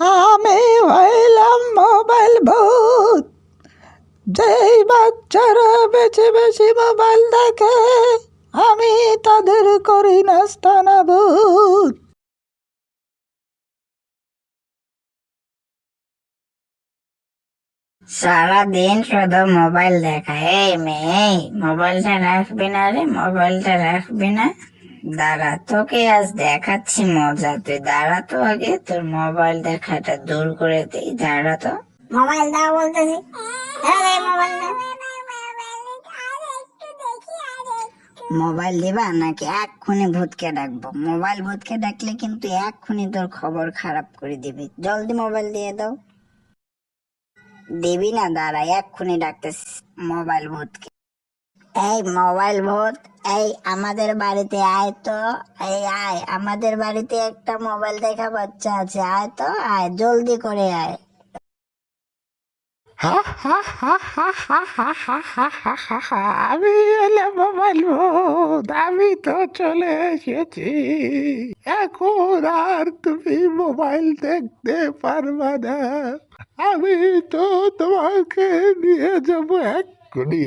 আমি হইলাম মোবাইল ভূত। যেই বাচ্চারা বেশি বেশি মোবাইল দেখে আমি তাদের করি নাস্তানাবুদ। সারাদিন শুধু মোবাইল দেখা। এই মেয়ে, মোবাইলটা রাখবি না রে, মোবাইলটা রাখবি না। দাঁড়া, তোকে আজ দেখাচ্ছি মজা। তুই দাঁড়া তো, আগে তোর মোবাইল দেখাটা দূর করে দিই। দাঁড়া তো, মোবাইল দাও বলতেছি। মোবাইল দিবা নাকি এক্ষুনি ভূতকে ডাকবো? মোবাইল ভূতকে ডাকলে কিন্তু এক্ষুনি তোর খবর খারাপ করে দিবি। জলদি মোবাইল দিয়ে দাও। দিবি না? দাঁড়া, এক্ষুনি ডাকতেছি মোবাইল ভূতকে। এই মোবাইল ভূত, এই আমাদের বাড়িতে আয় তো। এই আয়, আমাদের বাড়িতে একটা মোবাইল দেখা বাচ্চা আছে। আয় তো, আয়, জলদি করে আয়। আমি এলাম মোবাইল ভূত, আমি তো চলে এসেছি। এখন আর তুমি মোবাইল দেখতে পারবা না। আমি তো তোমাকে নিয়ে যাবো এক্ষুনি।